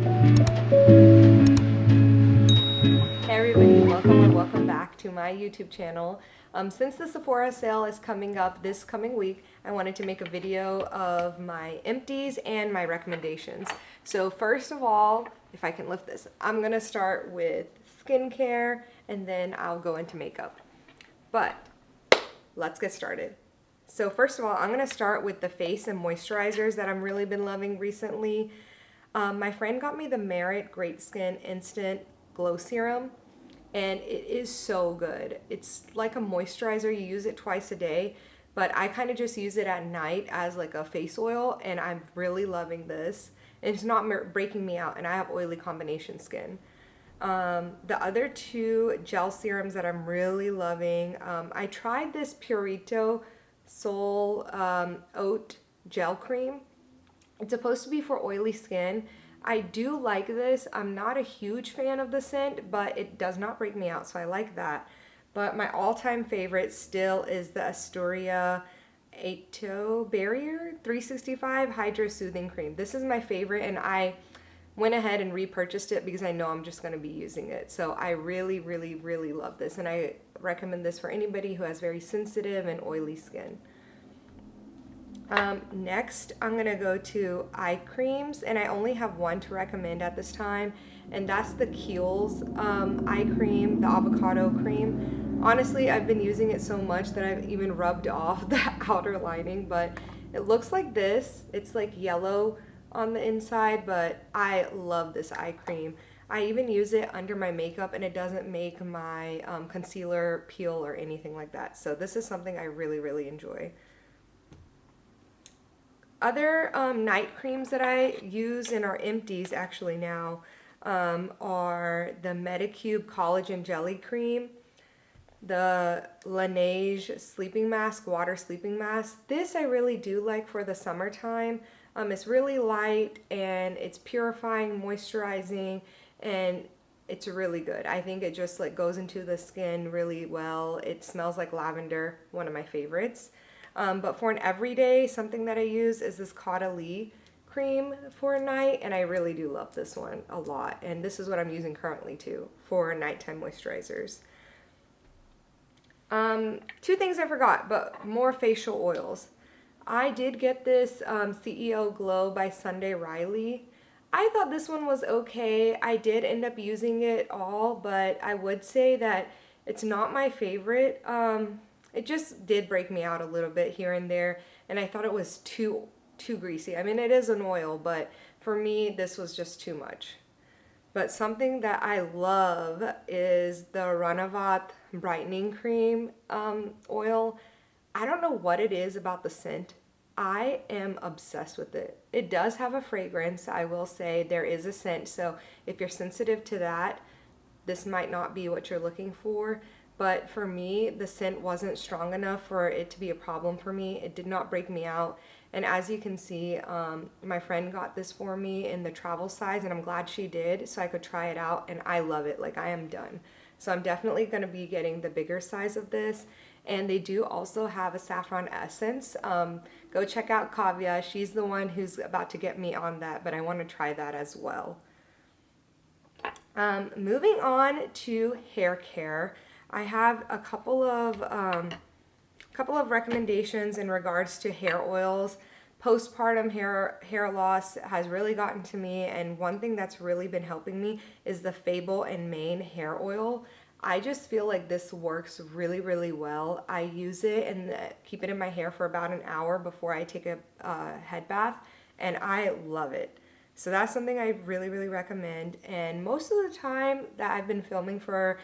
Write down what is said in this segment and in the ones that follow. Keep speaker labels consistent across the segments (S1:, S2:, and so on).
S1: Hey everybody, welcome or welcome back to my YouTube channel. Since the Sephora sale is coming up this coming week, I wanted to make a video of my empties and my recommendations. So first of all, if I can lift this, I'm gonna start with skincare and then I'll go into makeup. But let's get started. So first of all, I'm gonna start with the face and moisturizers that I've really been loving recently. My friend got me the Merit Great Skin Instant Glow Serum, and it is so good. It's like a moisturizer. You use it twice a day, but I kind of just use it at night as like a face oil, and I'm really loving this. And it's not breaking me out, and I have oily combination skin. The other two gel serums that I'm really loving, I tried this Purito Soul Oat Gel Cream. It's supposed to be for oily skin. I do like this. I'm not a huge fan of the scent, but it does not break me out, so I like that. But my all-time favorite still is the Astoria Ato Barrier 365 Hydro Soothing Cream. This is my favorite, and I went ahead and repurchased it because I know I'm just going to be using it. So I really, really, really love this, and I recommend this for anybody who has very sensitive and oily skin. Next, I'm going to go to eye creams, and I only have one to recommend at this time, and that's the Kiehl's eye cream, the avocado cream. Honestly, I've been using it so much that I've even rubbed off the outer lining, but it looks like this. It's like yellow on the inside, but I love this eye cream. I even use it under my makeup, and it doesn't make my concealer peel or anything like that. So this is something I really, really enjoy. Other night creams that I use and are empties actually now are the Medicube Collagen Jelly Cream, the Laneige Sleeping Mask, Water Sleeping Mask. This I really do like for the summertime. It's really light and it's purifying, moisturizing, and it's really good. I think it just like goes into the skin really well. It smells like lavender, one of my favorites. But for an everyday, something that I use is this Caudalie cream for a night, and I really do love this one a lot. And this is what I'm using currently too for nighttime moisturizers. Two things I forgot, but more facial oils. I did get this CEO Glow by Sunday Riley. I thought this one was okay. I did end up using it all, but I would say that it's not my favorite. It just did break me out a little bit here and there, and I thought it was too greasy. I mean, it is an oil, but for me, this was just too much. But something that I love is the Renovat Brightening Cream oil. I don't know what it is about the scent. I am obsessed with it. It does have a fragrance, I will say. There is a scent, so if you're sensitive to that, this might not be what you're looking for. But for me, the scent wasn't strong enough for it to be a problem for me. It did not break me out. And as you can see, my friend got this for me in the travel size, and I'm glad she did so I could try it out, and I love it. Like, I am done. So I'm definitely going to be getting the bigger size of this. And they do also have a saffron essence. Go check out Kavya. She's the one who's about to get me on that, but I want to try that as well. Moving on to hair care. I have a couple of recommendations in regards to hair oils. Postpartum hair loss has really gotten to me, and one thing that's really been helping me is the Fable and Mane hair oil. I just feel like this works really, really well. I use it and keep it in my hair for about an hour before I take a head bath, and I love it. So that's something I really, really recommend. And most of the time that I've been filming for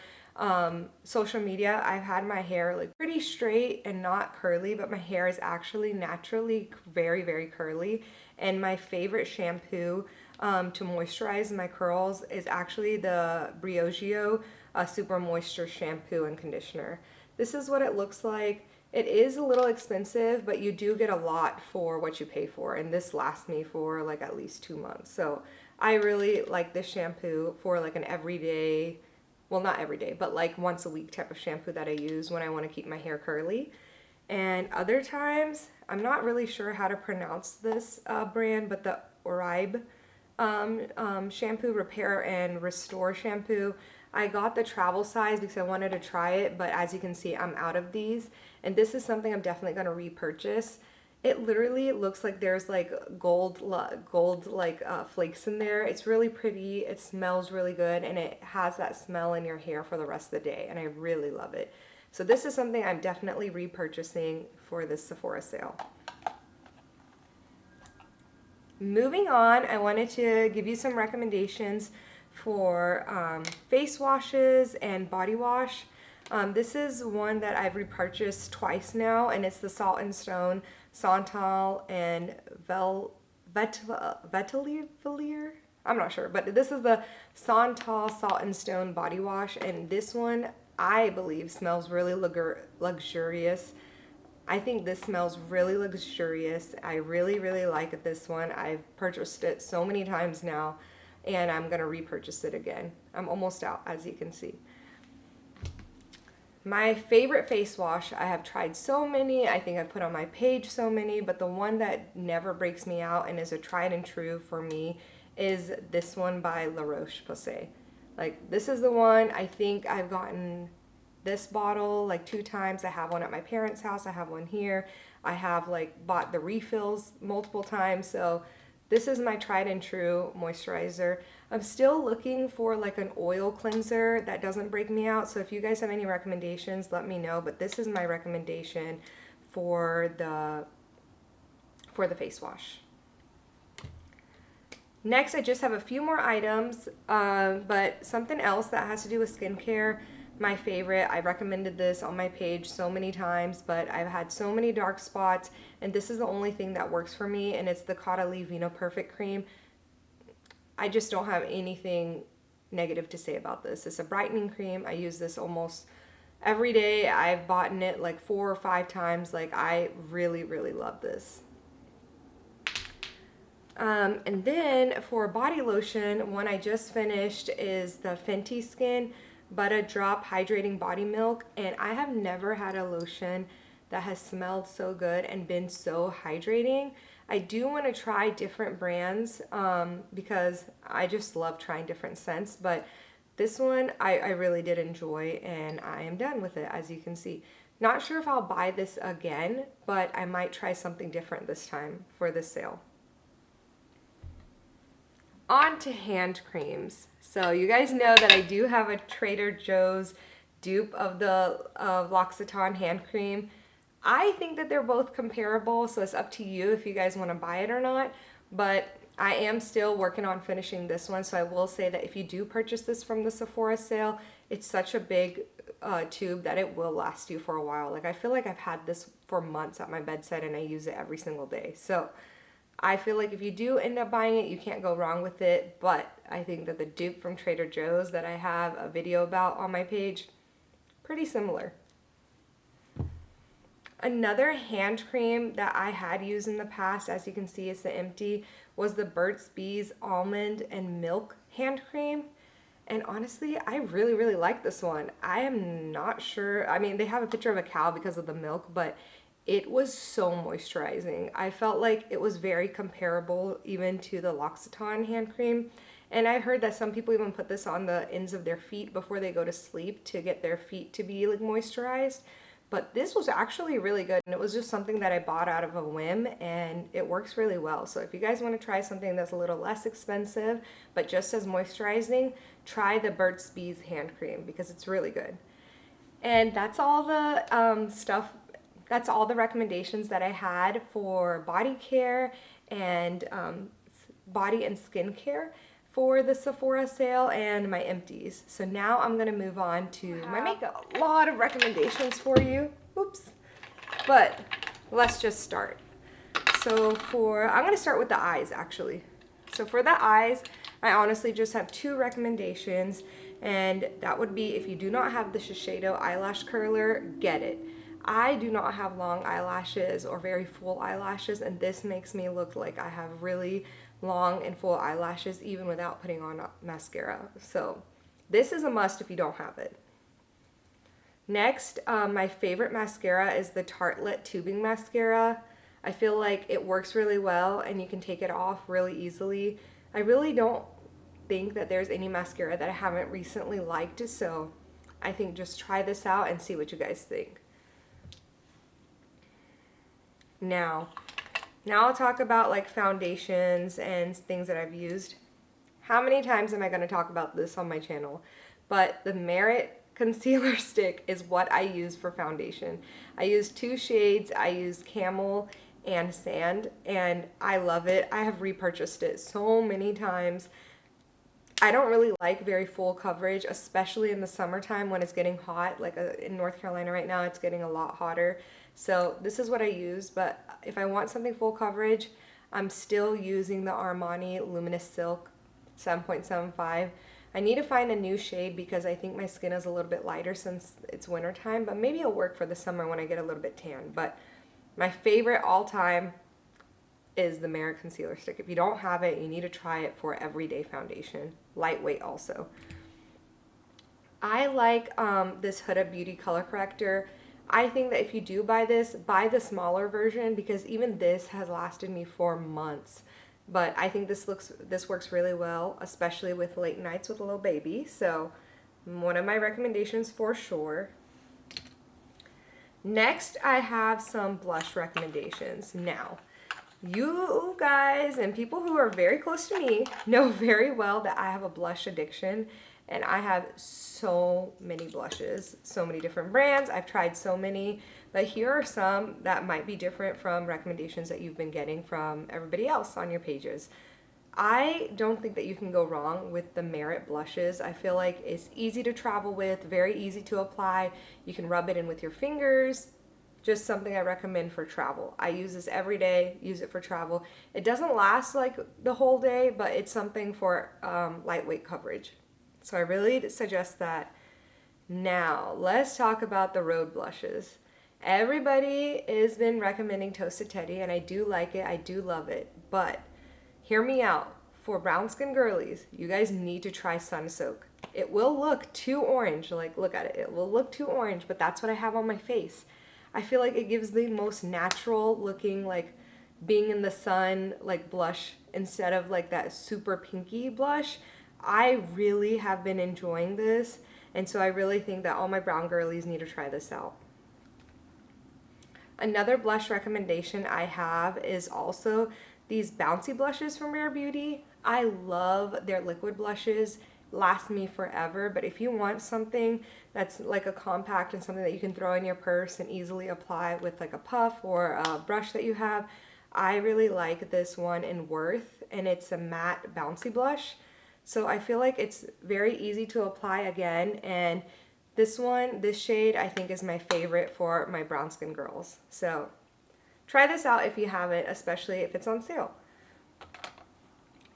S1: social media, I've had my hair like pretty straight and not curly, but my hair is actually naturally very, very curly. And my favorite shampoo to moisturize my curls is actually the Briogeo Super Moisture Shampoo and Conditioner. This is what it looks like. It is a little expensive, but you do get a lot for what you pay for, and this lasts me for like at least 2 months. So I really like this shampoo for like an everyday, well, not every day, but like once a week type of shampoo that I use when I want to keep my hair curly. And other times, I'm not really sure how to pronounce this brand, but the Oribe shampoo, Repair and Restore shampoo. I got the travel size because I wanted to try it, but as you can see, I'm out of these. And this is something I'm definitely going to repurchase. It literally looks like there's like gold like flakes in there. It's really pretty. It smells really good, and it has that smell in your hair for the rest of the day, and I really love it. So this is something I'm definitely repurchasing for this Sephora sale. Moving on, I wanted to give you some recommendations for face washes and body wash. This is one that I've repurchased twice now, and it's the Salt and Stone Santal and Vetelier. I'm not sure, but this is the Santal Salt and Stone body wash, and this one I believe smells really luxurious. I think this smells really luxurious. I really, really like this one. I've purchased it so many times now, and I'm going to repurchase it again. I'm almost out, as you can see. My favorite face wash, I have tried so many. I think I've put on my page so many, but the one that never breaks me out and is a tried and true for me is this one by La Roche-Posay. Like, this is the one. I think I've gotten this bottle like 2 times. I have one at my parents' house. I have one here. I have like bought the refills multiple times. So this is my tried and true moisturizer. I'm still looking for like an oil cleanser that doesn't break me out. So if you guys have any recommendations, let me know. But this is my recommendation for the face wash. Next, I just have a few more items, but something else that has to do with skincare. My favorite, I recommended this on my page so many times, but I've had so many dark spots, and this is the only thing that works for me, and it's the Caudalie Vino Perfect Cream. I just don't have anything negative to say about this. It's a brightening cream. I use this almost every day. I've bought it like 4 or 5 times. Like, I really, really love this. And then for body lotion, one I just finished is the Fenty Skin Butter Drop Hydrating Body Milk, and I have never had a lotion that has smelled so good and been so hydrating. I do want to try different brands because I just love trying different scents, but this one I really did enjoy, and I am done with it, as you can see. Not sure if I'll buy this again, but I might try something different this time for this sale. On to hand creams. So you guys know that I do have a Trader Joe's dupe of the L'Occitane hand cream. I think that they're both comparable, so it's up to you if you guys want to buy it or not. But I am still working on finishing this one, so I will say that if you do purchase this from the Sephora sale, it's such a big tube that it will last you for a while. Like, I feel like I've had this for months at my bedside, and I use it every single day. So I feel like if you do end up buying it, you can't go wrong with it, but I think that the dupe from Trader Joe's that I have a video about on my page, pretty similar. Another hand cream that I had used in the past, as you can see, it's the empty, was the Burt's Bees Almond and Milk hand cream. And honestly, I really, really like this one. I am not sure, I mean, they have a picture of a cow because of the milk, but it was so moisturizing. I felt like it was very comparable even to the L'Occitane hand cream. And I heard that some people even put this on the ends of their feet before they go to sleep to get their feet to be like moisturized. But this was actually really good, and it was just something that I bought out of a whim, and it works really well. So if you guys want to try something that's a little less expensive but just as moisturizing, try the Burt's Bees hand cream because it's really good. And that's all the that's all the recommendations that I had for body care and body and skin care for the Sephora sale and my empties. So now I'm gonna move on to my makeup. A lot of recommendations for you. Oops. But let's just start. So I'm gonna start with the eyes actually. So for the eyes, I honestly just have 2 recommendations, and that would be if you do not have the Shiseido eyelash curler, get it. I do not have long eyelashes or very full eyelashes, and this makes me look like I have really long and full eyelashes even without putting on mascara. So this is a must if you don't have it. Next, my favorite mascara is the Tartelette tubing mascara. I feel like it works really well and you can take it off really easily. I really don't think that there's any mascara that I haven't recently liked, so I think just try this out and see what you guys think. Now I'll talk about like foundations and things that I've used. How many times am I going to talk about this on my channel? But the Merit concealer stick is what I use for foundation. I use 2 shades. I use Camel and Sand, and I love it. I have repurchased it so many times. I don't really like very full coverage, especially in the summertime when it's getting hot. Like in North Carolina right now, it's getting a lot hotter. So this is what I use, but if I want something full coverage, I'm still using the Armani Luminous Silk 7.75. I need to find a new shade because I think my skin is a little bit lighter since it's winter time, but maybe it'll work for the summer when I get a little bit tan. But my favorite all time is the Merit concealer stick. If you don't have it, you need to try it for everyday foundation. Lightweight also. I like this Huda Beauty color corrector. I think that if you do buy this, buy the smaller version because even this has lasted me for months. But I think this works really well, especially with late nights with a little baby. So one of my recommendations for sure. Next, I have some blush recommendations. Now, you guys and people who are very close to me know very well that I have a blush addiction, and I have so many blushes, so many different brands. I've tried so many, but here are some that might be different from recommendations that you've been getting from everybody else on your pages. I don't think that you can go wrong with the Merit blushes. I feel like it's easy to travel with, very easy to apply. You can rub it in with your fingers. Just something I recommend for travel. I use this every day, use it for travel. It doesn't last like the whole day, but it's something for lightweight coverage. So I really suggest that. Now, let's talk about the Rhode blushes. Everybody has been recommending Toasted Teddy, and I do like it. I do love it. But hear me out. For brown skin girlies, you guys need to try Sun Soak. It will look too orange. Like, look at it. It will look too orange, but that's what I have on my face. I feel like it gives the most natural looking, like being in the sun, like blush instead of like that super pinky blush. I really have been enjoying this, and so I really think that all my brown girlies need to try this out. Another blush recommendation I have is also these bouncy blushes from Rare Beauty. I love their liquid blushes, last me forever, but if you want something that's like a compact and something that you can throw in your purse and easily apply with like a puff or a brush that you have, I really like this one in Worth, and it's a matte bouncy blush. So I feel like it's very easy to apply again, and this shade I think is my favorite for my brown skin girls. So try this out if you haven't, especially if it's on sale.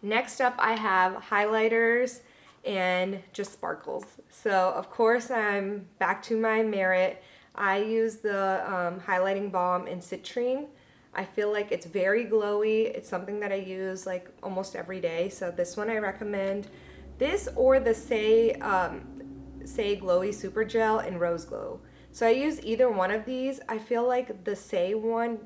S1: Next up, I have highlighters and just sparkles. So of course I'm back to my Merit. I use the highlighting balm in Citrine. I feel like it's very glowy. It's something that I use like almost every day. So this one I recommend. This or the Saie Glowy Super Gel in Rose Glow. So I use either one of these. I feel like the Saie one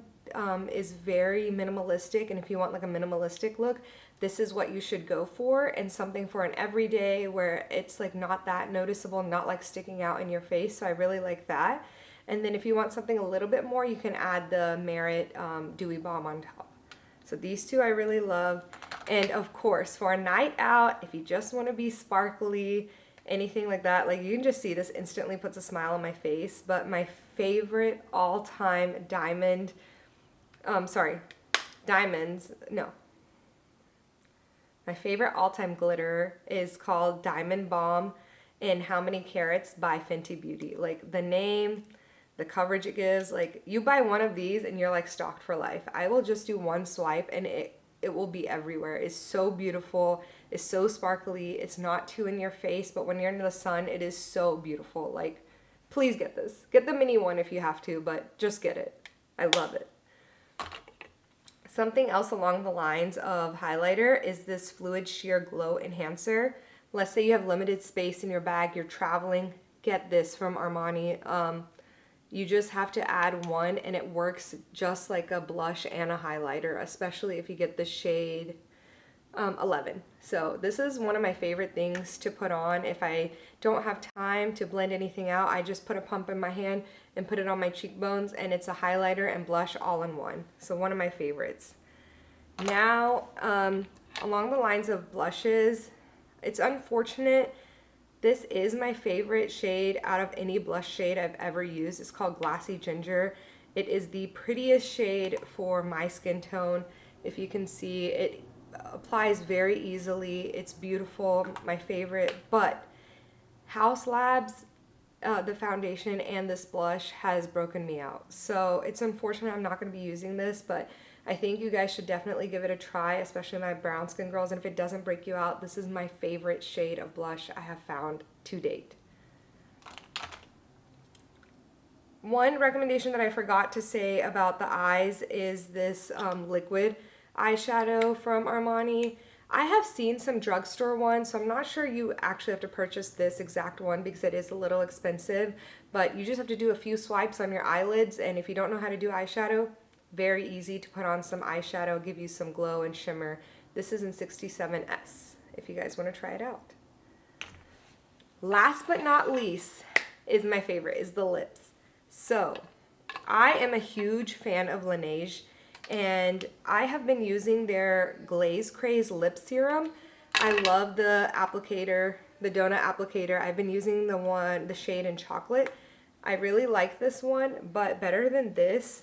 S1: is very minimalistic, and if you want like a minimalistic look, this is what you should go for, and something for an everyday where it's like not that noticeable, not like sticking out in your face. So I really like that. And then if you want something a little bit more, you can add the Merit Dewy Balm on top. So these two I really love. And of course, for a night out, if you just want to be sparkly, anything like that, like you can just see this instantly puts a smile on my face. But my favorite all-time diamonds, no. My favorite all-time glitter is called Diamond Balm in How Many Carats by Fenty Beauty. Like the name, the coverage it gives, like you buy one of these and you're like stocked for life. I will just do one swipe and it will be everywhere. It's so beautiful. It's so sparkly. It's not too in your face, but when you're in the sun, it is so beautiful. Like, please get this. Get the mini one if you have to, but just get it. I love it. Something else along the lines of highlighter is this Fluid Sheer Glow Enhancer. Let's say you have limited space in your bag, you're traveling, get this from Armani. You just have to add one and it works just like a blush and a highlighter, especially if you get the shade 11. So this is one of my favorite things to put on. If I don't have time to blend anything out, I just put a pump in my hand and put it on my cheekbones, and it's a highlighter and blush all in one. So one of my favorites. Now, along the lines of blushes, it's unfortunate. This is my favorite shade out of any blush shade I've ever used. It's called Glassy Ginger. It is the prettiest shade for my skin tone. If you can see, it applies very easily. It's beautiful, my favorite. But Haus Labs, the foundation and this blush has broken me out. So it's unfortunate I'm not going to be using this, but I think you guys should definitely give it a try, especially my brown skin girls. And if it doesn't break you out, this is my favorite shade of blush I have found to date. One recommendation that I forgot to say about the eyes is this liquid eyeshadow from Armani. I have seen some drugstore ones, so I'm not sure you actually have to purchase this exact one because it is a little expensive, but you just have to do a few swipes on your eyelids, and if you don't know how to do eyeshadow, very easy to put on some eyeshadow, give you some glow and shimmer. This is in 67S, if you guys want to try it out. Last but not least is my favorite, is the lips. So, I am a huge fan of Laneige, and I have been using their Glaze Craze lip serum. I love the applicator, the donut applicator. I've been using the shade in chocolate. I really like this one, but better than this,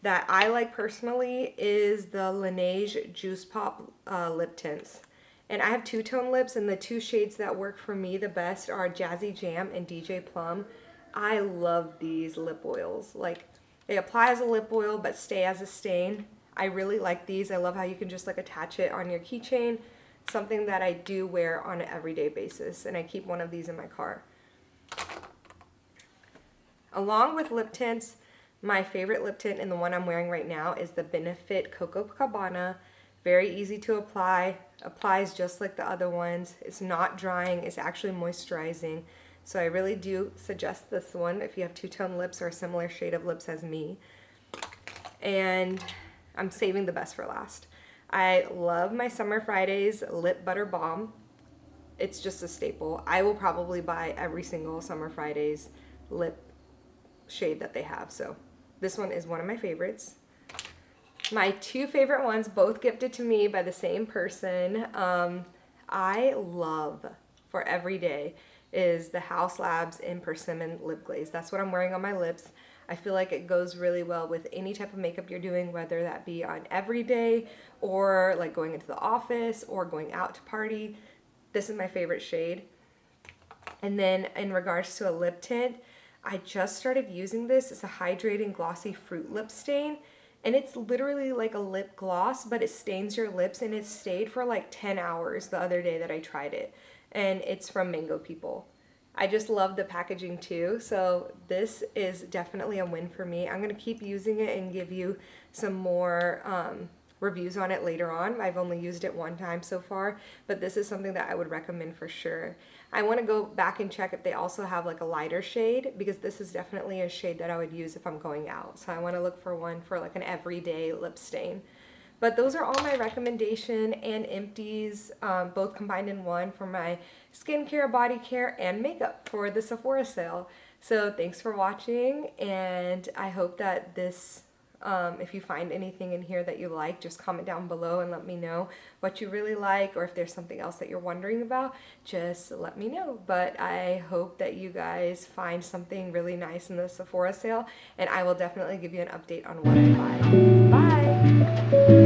S1: that I like personally, is the Laneige Juice Pop lip tints. And I have two-tone lips, and the two shades that work for me the best are Jazzy Jam and DJ Plum. I love these lip oils. Like, they apply as a lip oil but stay as a stain. I really like these. I love how you can just like attach it on your keychain. Something that I do wear on an everyday basis, and I keep one of these in my car. Along with lip tints, my favorite lip tint, and the one I'm wearing right now, is the Benefit Coco Cabana. Very easy to apply. Applies just like the other ones. It's not drying. It's actually moisturizing. So I really do suggest this one if you have two-tone lips or a similar shade of lips as me. And I'm saving the best for last. I love my Summer Fridays Lip Butter Balm. It's just a staple. I will probably buy every single Summer Fridays lip shade that they have. So this one is one of my favorites. My two favorite ones, both gifted to me by the same person, I love for every day, is the Haus Labs in Persimmon Lip Glaze. That's what I'm wearing on my lips. I feel like it goes really well with any type of makeup you're doing, whether that be on every day or like going into the office or going out to party. This is my favorite shade. And then in regards to a lip tint, I just started using this. It's a hydrating glossy fruit lip stain. And it's literally like a lip gloss, but it stains your lips, and it stayed for like 10 hours the other day that I tried it. And it's from Mango People. I just love the packaging too, so this is definitely a win for me. I'm going to keep using it and give you some more reviews on it later on. I've only used it one time so far, but this is something that I would recommend for sure. I want to go back and check if they also have like a lighter shade, because this is definitely a shade that I would use if I'm going out. So I want to look for one for like an everyday lip stain. But those are all my recommendation and empties, both combined in one, for my skincare, body care, and makeup for the Sephora sale. So thanks for watching, and I hope that this, if you find anything in here that you like, just comment down below and let me know what you really like, or if there's something else that you're wondering about, just let me know. But I hope that you guys find something really nice in the Sephora sale, and I will definitely give you an update on what I buy. Bye!